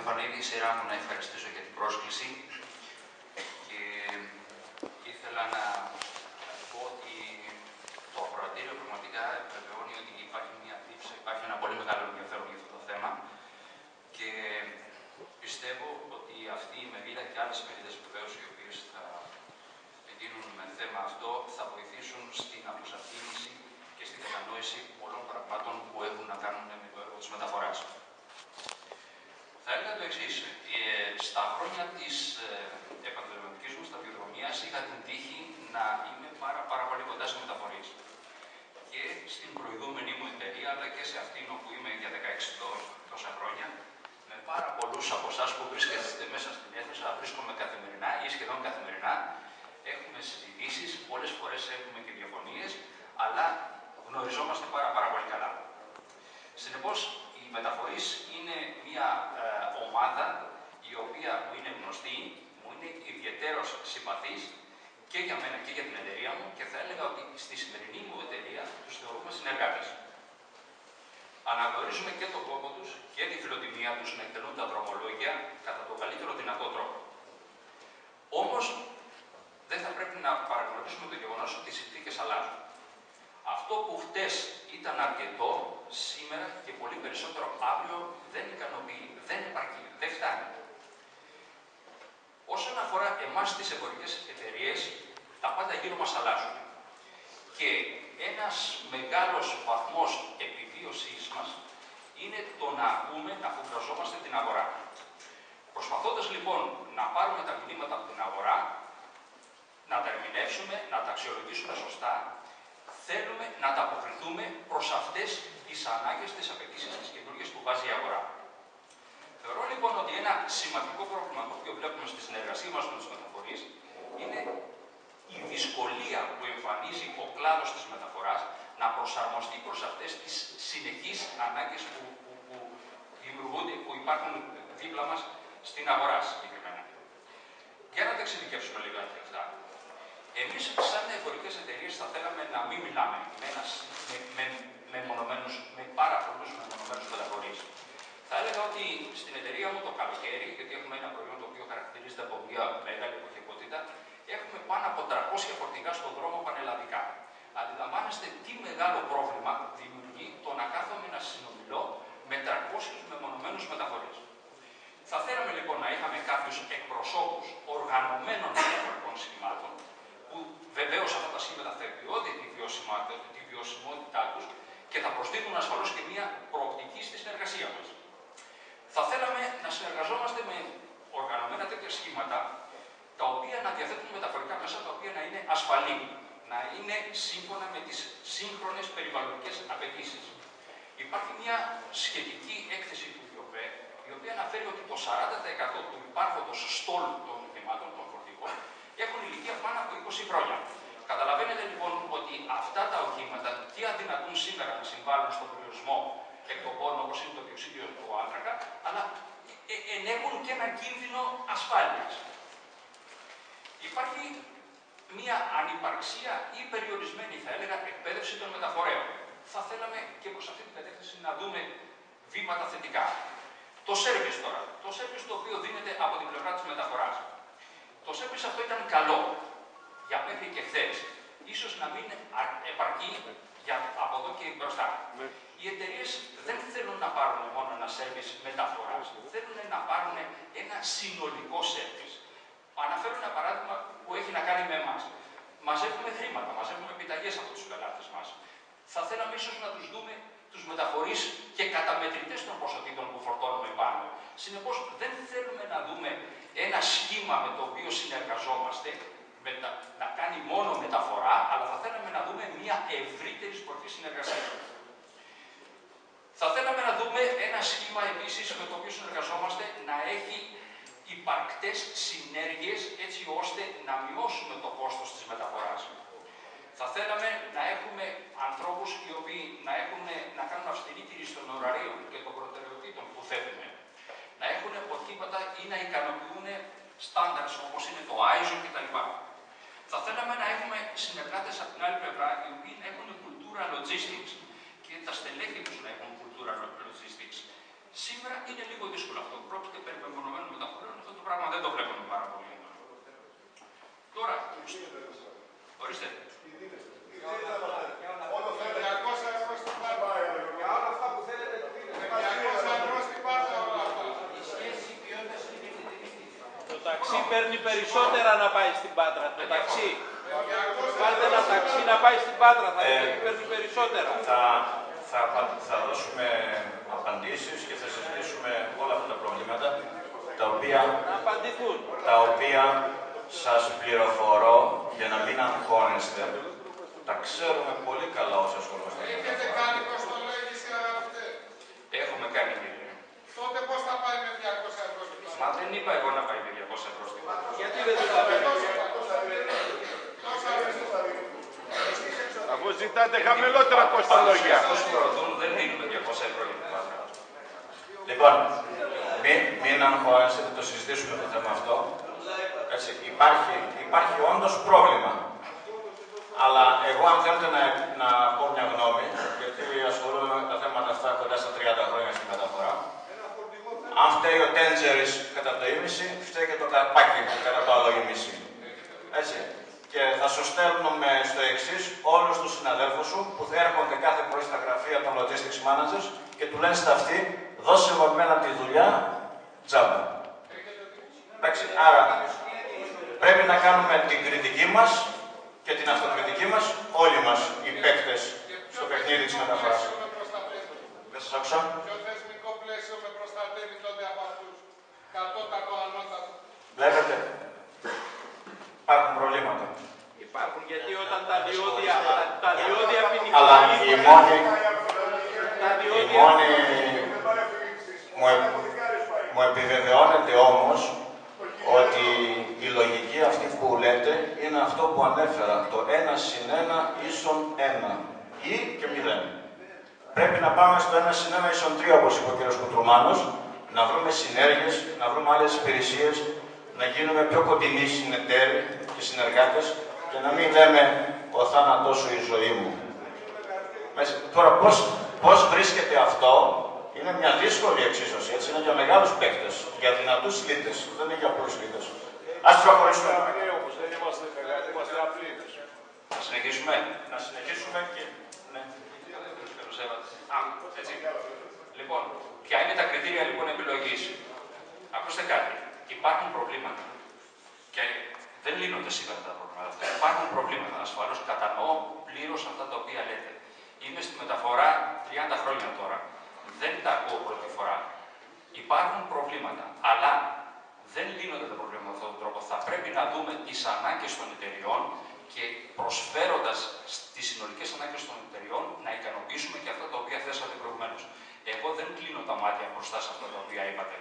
Στεφανίδη, σειρά μου να ευχαριστήσω για την πρόσκληση και ήθελα να πω ότι το ακροατήριο πραγματικά επιβεβαιώνει ότι υπάρχει μια δίψα, υπάρχει ένα πολύ μεγάλο ενδιαφέρον για αυτό το θέμα και πιστεύω ότι αυτή η μερίδα και άλλες μερίδες βεβαίως οι οποίες θα εντείνουν με θέμα αυτό θα βοηθήσουν στην αποσαφήνιση και στην κατανόηση πολλών πραγμάτων που έχουν να κάνουν με το έργο της μεταφοράς. Θα έλεγα το εξής. Στα χρόνια της επαγγελματικής μου σταδιοδρομίας είχα την τύχη να είμαι πάρα πολύ κοντά σε μεταφορείς. Και στην προηγούμενη μου εταιρεία, αλλά και σε αυτήν όπου είμαι για 16 τόσα χρόνια, με πάρα πολλούς από εσάς που βρίσκεστε μέσα στην αίθουσα, βρίσκομαι καθημερινά ή σχεδόν καθημερινά. Έχουμε συζητήσεις, πολλές φορές έχουμε και διαφωνίες, αλλά γνωριζόμαστε πάρα πολύ καλά. Συνεπώς, οι μεταφορείς είναι μια ομάδα η οποία μου είναι γνωστή, μου είναι ιδιαιτέρως συμπαθής και για μένα και για την εταιρεία μου και θα έλεγα ότι στη σημερινή μου εταιρεία τους θεωρούμε συνεργάτες. Αναγνωρίζουμε και τον κόπο τους και τη φιλοτιμία τους να εκτελούν τα δρομολόγια κατά τον καλύτερο δυνατό τρόπο. Όμως, δεν θα πρέπει να παραγνωρίσουμε το γεγονός ότι οι συνθήκες αλλάζουν. Αυτό που χτες ήταν αρκετό, σήμερα και πολύ περισσότερο αύριο δεν ικανοποιεί, δεν επαρκεί, δεν φτάνει. Όσον αφορά εμάς τις εμπορικές εταιρείες, τα πάντα γύρω μας αλλάζουν. Και ένας μεγάλος βαθμός επιβίωσής μας είναι το να ακούμε, να φουγκραζόμαστε την αγορά. Προσπαθώντας λοιπόν να πάρουμε τα μηνύματα από την αγορά, να τα ερμηνεύσουμε, να τα αξιολογήσουμε σωστά, θέλουμε να ανταποκριθούμε προς αυτές τις ανάγκες, τις απαιτήσεις της καινούργιας που βάζει η αγορά. Θεωρώ λοιπόν ότι ένα σημαντικό πρόβλημα το οποίο βλέπουμε στη συνεργασία μας με τους μεταφορείς είναι η δυσκολία που εμφανίζει ο κλάδος της μεταφοράς να προσαρμοστεί προς αυτές τις συνεχείς ανάγκες που δημιουργούνται, που υπάρχουν δίπλα μας στην αγορά συγκεκριμένα. Για να τα εξειδικεύσουμε λίγο αυτά. Εμείς, σαν εμπορικές εταιρείες, θα θέλαμε να μην μιλάμε με πάρα πολλούς μεμονωμένους μεταφορείς. Θα έλεγα ότι στην εταιρεία μου το καλοκαίρι, γιατί έχουμε ένα προϊόν το οποίο χαρακτηρίζεται από μια μεγάλη εποχικότητα, έχουμε πάνω από 300 φορτηγά στον δρόμο πανελλαδικά. Αντιλαμβάνεστε τι μεγάλο πρόβλημα δημιουργεί το να κάθομαι να συνομιλώ με 300 μεμονωμένους μεταφορείς. Θα θέλαμε λοιπόν να είχαμε κάποιους εκπροσώπους οργανωμένων μεταφορικών σχημάτων, που βεβαίως αυτά τα σχήματα θα επιβιώνται τη βιωσιμότητά τους και θα προσδίδουν ασφαλώς και μια προοπτική στη συνεργασία μας. Θα θέλαμε να συνεργαζόμαστε με οργανωμένα τέτοια σχήματα, τα οποία να διαθέτουν μεταφορικά μέσα, τα οποία να είναι ασφαλή, να είναι σύμφωνα με τις σύγχρονες περιβαλλοντικές απαιτήσεις. Υπάρχει μια σχετική έκθεση του ΙΟΠΕ, η οποία αναφέρει ότι το 40% του υπάρχοντος στόλου των οχημάτων των φορτηγών έχουν ηλικία πάνω από 20 χρόνια. Καταλαβαίνετε λοιπόν ότι αυτά τα οχήματα τι αδυνατούν σήμερα να συμβάλλουν στον περιορισμό εκπομπών όπως είναι το διοξείδιο του άνθρακα, αλλά ενέχουν και ένα κίνδυνο ασφάλειας. Υπάρχει μια ανυπαρξία ή περιορισμένη, θα έλεγα, εκπαίδευση των μεταφορέων. Θα θέλαμε και προς αυτή την κατεύθυνση να δούμε βήματα θετικά. Το σέρβις τώρα. Το σέρβις το οποίο δίνεται από την πλευρά της μεταφοράς. Το σέρβις αυτό ήταν καλό για μέχρι και χθες. Ίσως να μην επαρκεί από εδώ και μπροστά. Οι εταιρείες δεν θέλουν να πάρουν μόνο ένα σέρβις μεταφοράς. Θέλουν να πάρουν ένα συνολικό σέρβις. Αναφέρω ένα παράδειγμα που έχει να κάνει με εμάς. Μαζεύουμε χρήματα, μαζεύουμε επιταγές από τους πελάτες μας. Θα θέλαμε ίσως να τους δούμε τους μεταφορείς και καταμετρητές των ποσοτήτων που φορτώνουμε πάνω. Συνεπώς, δεν θέλουμε να δούμε ένα σχήμα με το οποίο συνεργαζόμαστε, να κάνει μόνο μεταφορά, αλλά θα θέλαμε να δούμε μια ευρύτερη μορφή συνεργασία. Θα θέλαμε να δούμε ένα σχήμα επίσης με το οποίο συνεργαζόμαστε να έχει υπαρκτές συνέργειες έτσι ώστε να μειώσουμε το κόστος της μεταφοράς. Θα θέλαμε να έχουμε ανθρώπους οι οποίοι να κάνουν αυστηρή τήρηση των ωραρίων και των προτεραιοτήτων που θέτουμε. Να έχουν οχήματα ή να ικανοποιούν στάνταρς όπως είναι το ISO κτλ. Θα θέλαμε να έχουμε συνεργάτες από την άλλη πλευρά οι οποίοι έχουν κουλτούρα logistics και τα στελέχη τους να έχουν κουλτούρα logistics. Σήμερα είναι λίγο δύσκολο αυτό. Πρόκειται περί μεμονωμένων μεταφορών. Αυτό το πράγμα δεν το βλέπουμε πάρα πολύ. Τώρα, ορίστε. Όλο φαίνεται 200 ευρώ στην πάρτα. Για όλα αυτά που θέλετε, 200 ευρώ στην πάρτα όλα αυτά. Η σχέση ποιότητας είναι ευθύτητη. Το ταξί παίρνει περισσότερα να πάει στην Πάτρα. Το ταξί. Βάλτε ένα ταξί να πάει στην Πάτρα. Θα παίρνει περισσότερα. Θα δώσουμε απαντήσεις και θα συζητήσουμε όλα αυτά τα προβλήματα τα οποία σας πληροφορώ για να μην αγχώνεστε. Τα ξέρουμε πολύ καλά όσοι ασχολούμαστε. Έχετε κάνει κοστολόγηση αγαπητέ? Έχουμε κάνει, κύριε. Τότε πώς θα πάει με 200 ευρώ στην πάρτα? Μα δεν είπα εγώ να πάει με 200 ευρώ στην Πάτρα. Γιατί δεν θα πάει? Αφού ζητάτε χαμηλότερα κοστολόγια. Όσοι προωθούν δεν δίνουμε 200 ευρώ για την Πάτρα. Λοιπόν, μην αγχώνεστε, το συζητήσουμε το θέμα αυτό. Έτσι, υπάρχει όντως πρόβλημα. Αλλά εγώ αν θέλετε να πω μια γνώμη, γιατί ασχολούμαι με τα θέματα αυτά κοντά στα 30 χρόνια στη μεταφορά, αν φταίει ο Τέντζερης κατά το ίμιση, φταίει και το καπάκι κατά το άλλο ίμιση. Έτσι. Και θα σου στέλνουμε στο εξής όλους τους συναδέλφους σου που θα έρχονται κάθε πρωί στα γραφεία των logistics managers και του λένε στα αυτή, δώσε μου εμένα τη δουλειά, τζάμπα. Εντάξει, άρα πρέπει να κάνουμε την κριτική μας και την αυτοκριτική μας, όλοι μας οι παίκτες στο παιχνίδι της μεταφοράς. Δεν σας άκουσα. Ποιο θεσμικό πλαίσιο με προστατεύει τότε από αυτούς? Κατώτατο, ανώτατο. Βλέπετε, υπάρχουν προβλήματα. Υπάρχουν, γιατί όταν τα διόδια Αλλά η μόνη μου επιβεβαιώνεται όμως ότι η λογική αυτή που λέτε είναι αυτό που ανέφερα, το 1 συν 1 ίσον 1 ή και 0. Πρέπει να πάμε στο 1 συν 1 ίσον 3, όπως είπε ο κ. Κουτρουμάνος, να βρούμε συνέργειες, να βρούμε άλλες υπηρεσίες, να γίνουμε πιο κοντινοί συνεταίροι και συνεργάτες και να μην λέμε ο θάνατός σου η ζωή μου. Τώρα πώς βρίσκεται αυτό, είναι μια δύσκολη εξίσωση, έτσι, είναι για μεγάλους παίκτες, για δυνατούς λύτες, δεν είναι για απλούς λύτες. Ας προχωρήσουμε. Δεν είμαστε μεγάλοι, είμαστε απλοί. Να συνεχίσουμε. Να συνεχίσουμε και... Ναι. Έτσι. Λοιπόν, ποια είναι τα κριτήρια λοιπόν επιλογής? Ακούστε κάτι. Υπάρχουν προβλήματα. Και δεν λύνονται σήμερα τα προβλήματα αυτά. Υπάρχουν προβλήματα. Ασφαλώς κατανοώ πλήρως αυτά τα οποία λέτε. Είμαι στη μεταφορά 30 χρόνια τώρα. Δεν τα ακούω πρώτη φορά. Υπάρχουν προβλήματα. Αλλά δεν λύνονται τα προβλήματα με αυτόν τον τρόπο. Θα πρέπει να δούμε τις ανάγκες των εταιριών και προσφέροντας τις συνολικές ανάγκες των εταιριών να ικανοποιήσουμε και αυτά τα οποία θέσατε προηγουμένως. Εγώ δεν κλείνω τα μάτια μπροστά σε αυτά τα οποία είπατε.